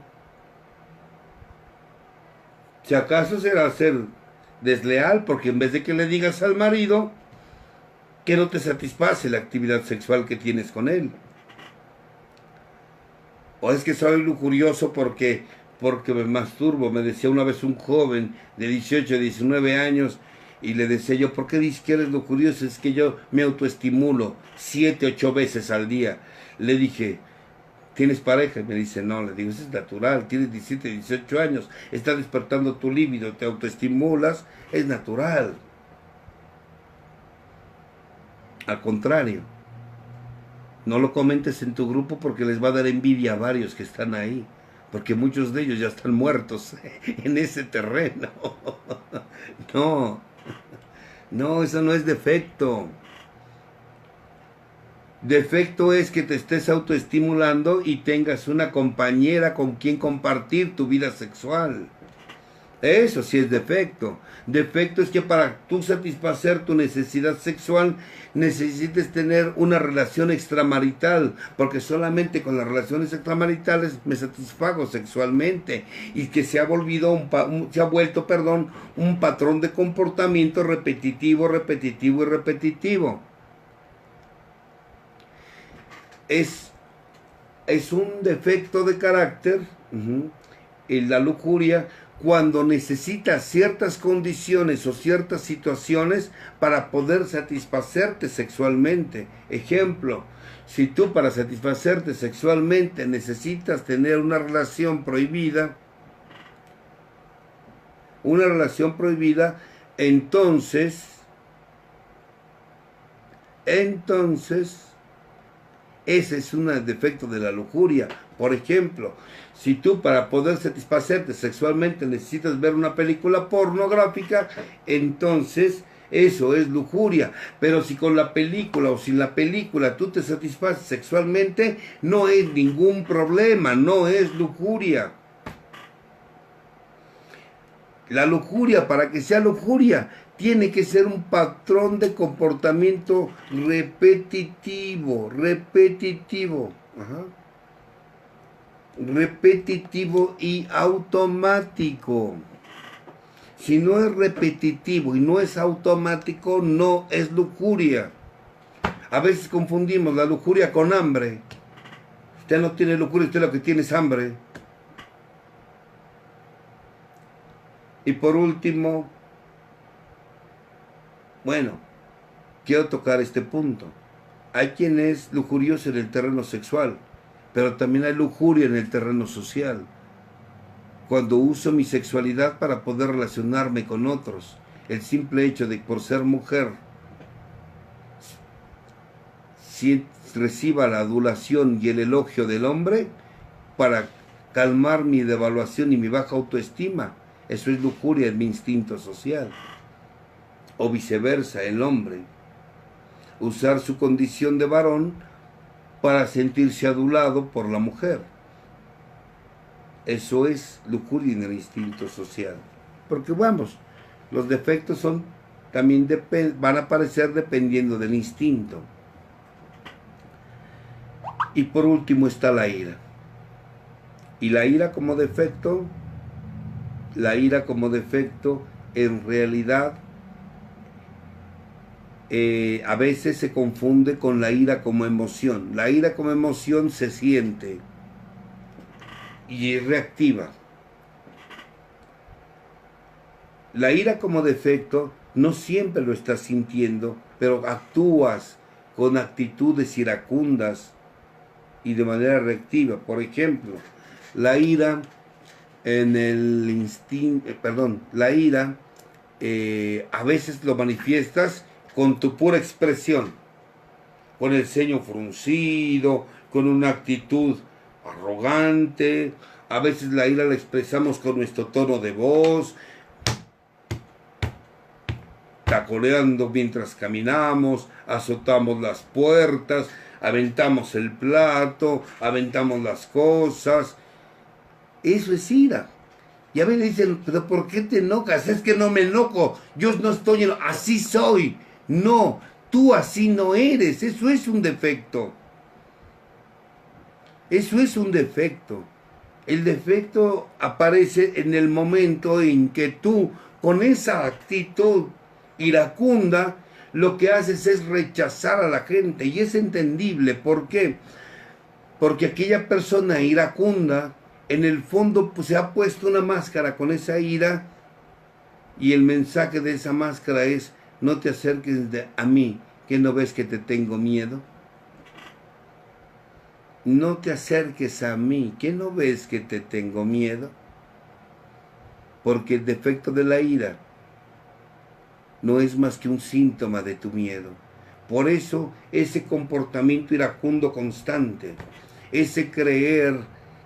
Si acaso será ser desleal, porque en vez de que le digas al marido que no te satisface la actividad sexual que tienes con él. O es que soy lujurioso porque me masturbo. Me decía una vez un joven de 18, 19 años, y le decía yo, ¿por qué dices que eres lujurioso? Es que yo me autoestimulo 7, 8 veces al día. Le dije, ¿tienes pareja? Y me dice, no. Le digo, eso es natural, tienes 17, 18 años, está despertando tu líbido, te autoestimulas, es natural. Al contrario, no lo comentes en tu grupo porque les va a dar envidia a varios que están ahí, porque muchos de ellos ya están muertos en ese terreno. No, eso no es defecto. Defecto es que te estés autoestimulando y tengas una compañera con quien compartir tu vida sexual. Eso sí es defecto. Defecto es que para tú satisfacer tu necesidad sexual necesites tener una relación extramarital, porque solamente con las relaciones extramaritales me satisfago sexualmente, y que se ha vuelto un patrón de comportamiento repetitivo, repetitivo y repetitivo. Es un defecto de carácter, en la lujuria, cuando necesitas ciertas condiciones o ciertas situaciones para poder satisfacerte sexualmente. Ejemplo, si tú para satisfacerte sexualmente necesitas tener una relación prohibida, entonces, ese es un defecto de la lujuria. Por ejemplo, si tú para poder satisfacerte sexualmente necesitas ver una película pornográfica, entonces eso es lujuria. Pero si con la película o sin la película tú te satisfaces sexualmente, no es ningún problema, no es lujuria. La lujuria, para que sea lujuria, tiene que ser un patrón de comportamiento repetitivo, repetitivo y automático. Si no es repetitivo y no es automático, no es lujuria. A veces confundimos la lujuria con hambre. Usted no tiene lujuria, usted lo que tiene es hambre. Y por último, bueno, quiero tocar este punto. Hay quien es lujurioso en el terreno sexual, pero también hay lujuria en el terreno social. Cuando uso mi sexualidad para poder relacionarme con otros, el simple hecho de por ser mujer, si reciba la adulación y el elogio del hombre para calmar mi devaluación y mi baja autoestima, eso es lujuria en mi instinto social. O viceversa, el hombre usar su condición de varón para sentirse adulado por la mujer. Eso es lujuria en el instinto social. Porque vamos, los defectos también van a aparecer dependiendo del instinto. Y por último está la ira. Y la ira como defecto, en realidad a veces se confunde con la ira como emoción. La ira como emoción se siente y es reactiva. La ira como defecto no siempre lo estás sintiendo, pero actúas con actitudes iracundas y de manera reactiva. Por ejemplo, la ira a veces lo manifiestas con tu pura expresión, con el ceño fruncido, con una actitud arrogante. A veces la ira la expresamos con nuestro tono de voz. tacoleando mientras caminamos, azotamos las puertas, aventamos el plato, aventamos las cosas. Eso es ira. Y a veces dicen, pero ¿por qué te enojas? Es que no me enojo, yo no estoy enojado, así soy. No, tú así no eres, eso es un defecto. Eso es un defecto. El defecto aparece en el momento en que tú, con esa actitud iracunda, lo que haces es rechazar a la gente. Y es entendible. ¿Por qué? Porque aquella persona iracunda, en el fondo pues, se ha puesto una máscara con esa ira, y el mensaje de esa máscara es: no te acerques a mí, que no ves que te tengo miedo. No te acerques a mí, que no ves que te tengo miedo. Porque el defecto de la ira no es más que un síntoma de tu miedo. Por eso ese comportamiento iracundo constante, ese creer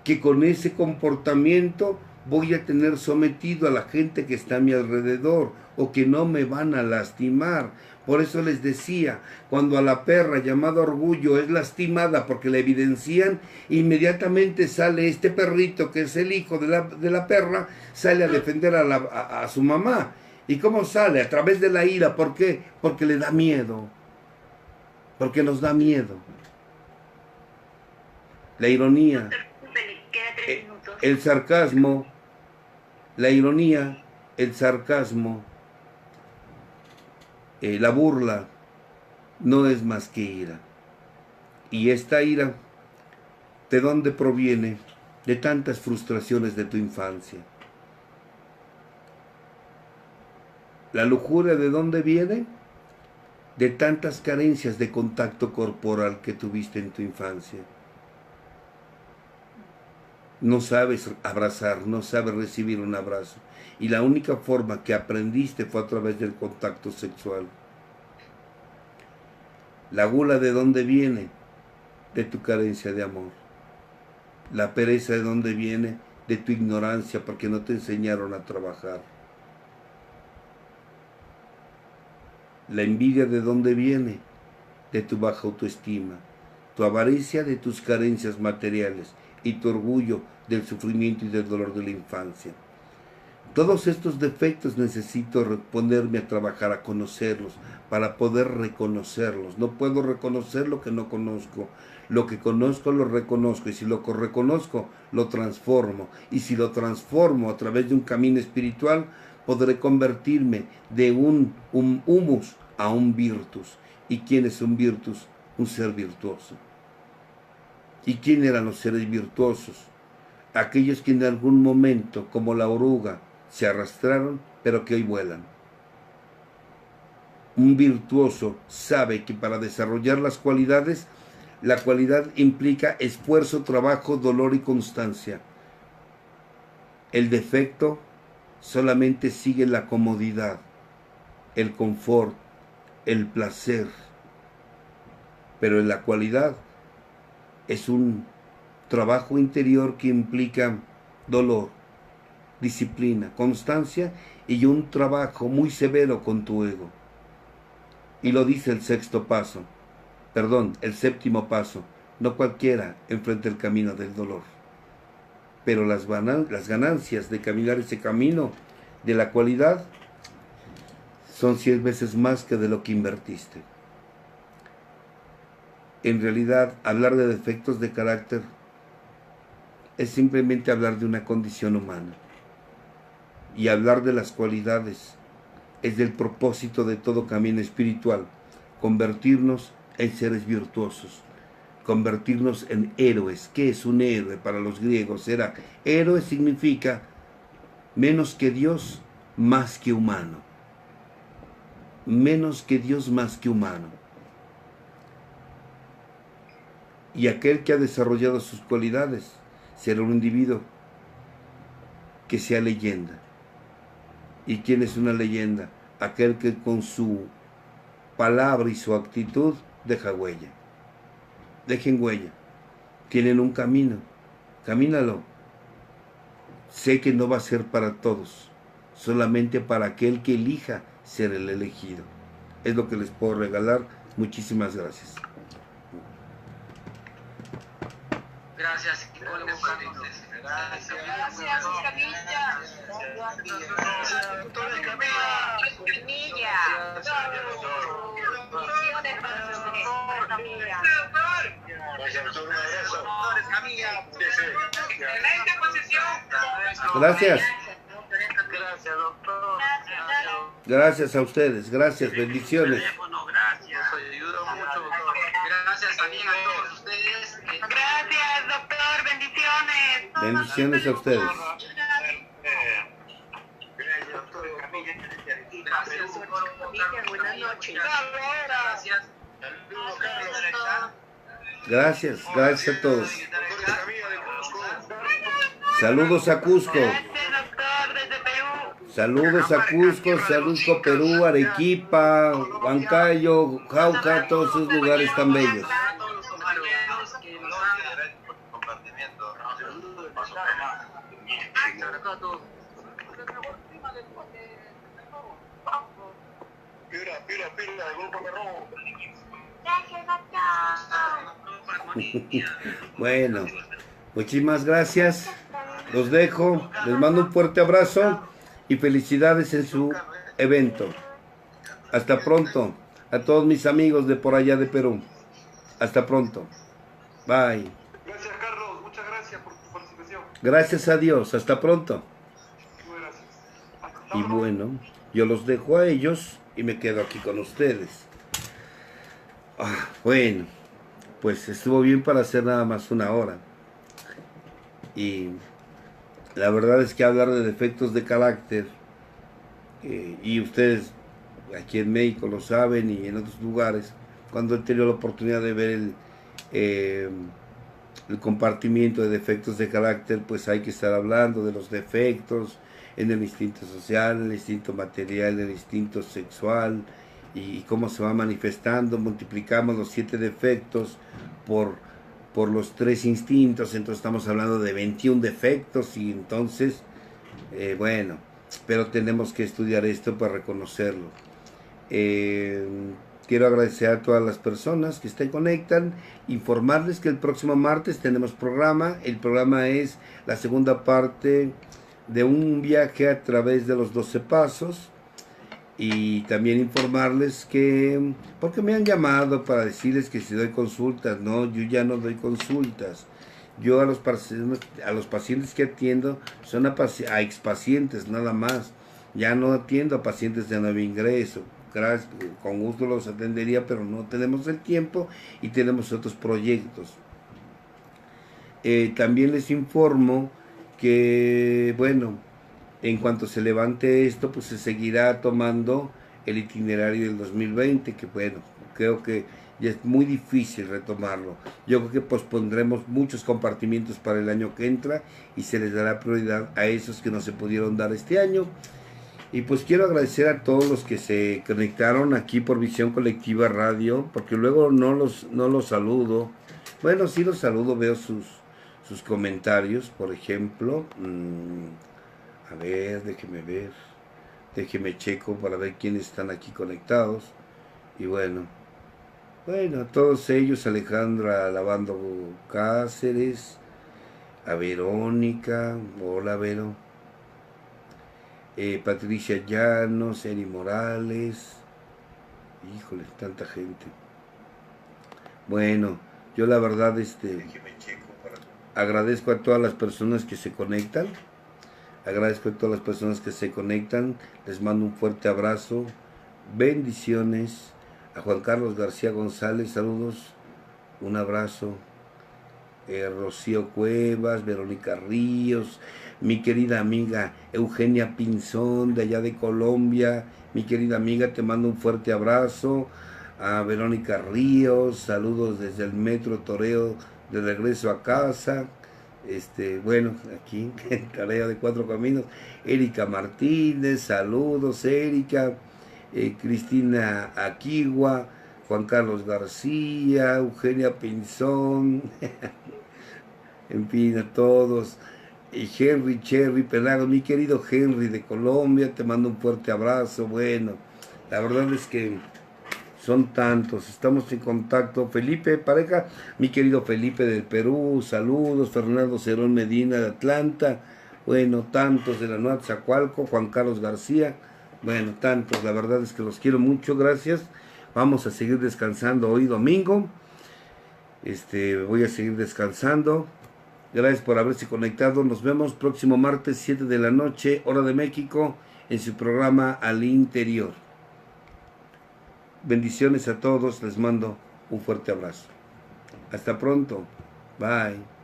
que con ese comportamiento voy a tener sometido a la gente que está a mi alrededor, o que no me van a lastimar. Por eso les decía, cuando a la perra llamada orgullo es lastimada porque la evidencian, inmediatamente sale este perrito que es el hijo de la perra, sale a defender a su mamá. ¿Y cómo sale? A través de la ira. ¿Por qué? Porque le da miedo. Porque nos da miedo. La ironía, el sarcasmo, la ironía, el sarcasmo, la burla, no es más que ira. Y esta ira, ¿de dónde proviene? De tantas frustraciones de tu infancia. La lujuria, ¿de dónde viene? De tantas carencias de contacto corporal que tuviste en tu infancia. No sabes abrazar, no sabes recibir un abrazo. Y la única forma que aprendiste fue a través del contacto sexual. La gula, ¿de dónde viene? De tu carencia de amor. La pereza, ¿de dónde viene? De tu ignorancia, porque no te enseñaron a trabajar. La envidia, ¿de dónde viene? De tu baja autoestima. Tu avaricia, de tus carencias materiales. Y tu orgullo, del sufrimiento y del dolor de la infancia. Todos estos defectos necesito ponerme a trabajar, a conocerlos, para poder reconocerlos. No puedo reconocer lo que no conozco. Lo que conozco lo reconozco, y si lo reconozco, lo transformo. Y si lo transformo a través de un camino espiritual, podré convertirme de un humus a un virtus. ¿Y quién es un virtus? Un ser virtuoso. ¿Y quién eran los seres virtuosos? Aquellos que en algún momento, como la oruga, se arrastraron, pero que hoy vuelan. Un virtuoso sabe que para desarrollar las cualidades, la cualidad implica esfuerzo, trabajo, dolor y constancia. El defecto solamente sigue la comodidad, el confort, el placer. Pero en la cualidad es un trabajo interior que implica dolor, disciplina, constancia y un trabajo muy severo con tu ego. Y lo dice el séptimo paso. No cualquiera enfrenta el camino del dolor. Pero las ganancias de caminar ese camino de la cualidad son 100 veces más que de lo que invertiste. En realidad, hablar de defectos de carácter es simplemente hablar de una condición humana. Y hablar de las cualidades es del propósito de todo camino espiritual: convertirnos en seres virtuosos, convertirnos en héroes. ¿Qué es un héroe para los griegos? Héroe significa menos que Dios, más que humano. Menos que Dios, más que humano. Y aquel que ha desarrollado sus cualidades será un individuo que sea leyenda. ¿Y quién es una leyenda? Aquel que con su palabra y su actitud deja huella. Dejen huella. Tienen un camino. Camínalo. Sé que no va a ser para todos, solamente para aquel que elija ser el elegido. Es lo que les puedo regalar. Muchísimas gracias. Gracias, psicólogo Carlos. Gracias, Camilla. Doctor Camilla. Gracias. Gracias, doctor. Gracias a ustedes. Gracias. Bendiciones. Gracias. Ayudó mucho, doctor. Gracias también a todos ustedes. Gracias, doctor. Bendiciones. Bendiciones a ustedes. Gracias, doctor Camilla. Gracias, psicólogo Carlos. Buenas noches. Gracias. Gracias. Gracias a todos. Saludos a Cusco. Gracias, doctor, desde Perú. Saludos a Cusco, Cusco, Perú, Arequipa, Huancayo, Jauja, todos esos lugares tan bellos. Pila, el grupo me robo. Gracias, doctor. Bueno, muchísimas gracias. Los dejo. Les mando un fuerte abrazo y felicidades en su evento. Hasta pronto. A todos mis amigos de por allá de Perú. Hasta pronto. Bye. Gracias, Carlos. Muchas gracias por tu participación. Gracias a Dios. Hasta pronto. Muy gracias. Y bueno, yo los dejo a ellos y me quedo aquí con ustedes. Bueno, pues estuvo bien para hacer nada más una hora. Y la verdad es que hablar de defectos de carácter, y ustedes aquí en México lo saben y en otros lugares, cuando he tenido la oportunidad de ver el compartimiento de defectos de carácter, pues hay que estar hablando de los defectos en el instinto social, en el instinto material, en el instinto sexual, y cómo se va manifestando. Multiplicamos los 7 defectos por los 3 instintos, entonces estamos hablando de 21 defectos, y entonces, bueno, pero tenemos que estudiar esto para reconocerlo. Quiero agradecer a todas las personas que se conectan, informarles que el próximo martes tenemos programa. El programa es la segunda parte de un viaje a través de los 12 pasos, y también informarles que, porque me han llamado para decirles que si doy consultas. No, yo ya no doy consultas. Yo a los pacientes que atiendo son a expacientes nada más. Ya no atiendo a pacientes de nuevo ingreso. Gracias, con gusto los atendería, pero no tenemos el tiempo y tenemos otros proyectos. También les informo que, bueno, en cuanto se levante esto, pues se seguirá tomando el itinerario del 2020, que bueno, creo que ya es muy difícil retomarlo. Yo creo que pospondremos muchos compartimientos para el año que entra y se les dará prioridad a esos que no se pudieron dar este año. Y pues quiero agradecer a todos los que se conectaron aquí por Visión Colectiva Radio, porque luego no los saludo. Bueno, sí los saludo, veo sus comentarios, por ejemplo. A ver, déjeme checo para ver quiénes están aquí conectados. Y bueno, a todos ellos: Alejandra Lavando Cáceres, a Verónica, hola Vero, Patricia Llanos, Eri Morales, híjole, tanta gente. Bueno, yo la verdad agradezco a todas las personas que se conectan. Agradezco a todas las personas que se conectan. Les mando un fuerte abrazo. Bendiciones. A Juan Carlos García González, saludos. Un abrazo. Rocío Cuevas, Verónica Ríos, mi querida amiga Eugenia Pinzón, de allá de Colombia. Mi querida amiga, te mando un fuerte abrazo. A Verónica Ríos, saludos desde el Metro Toreo de regreso a casa. Bueno, aquí en Tarea de Cuatro Caminos. Erika Martínez, saludos Erika. Cristina Aquigua, Juan Carlos García, Eugenia Pinzón, en fin, a todos. Y Henry Cherry Penagos, mi querido Henry de Colombia, te mando un fuerte abrazo. Bueno, La verdad es que son tantos, estamos en contacto. Felipe Pareja, mi querido Felipe del Perú, saludos. Fernando Cerón Medina de Atlanta, bueno, tantos de la Nueva Tzacualco, Juan Carlos García, bueno, tantos, la verdad es que los quiero mucho, gracias. Vamos a seguir descansando hoy domingo, voy a seguir descansando. Gracias por haberse conectado, nos vemos próximo martes 7 de la noche, hora de México, en su programa Al Interior. Bendiciones a todos, les mando un fuerte abrazo. Hasta pronto, bye.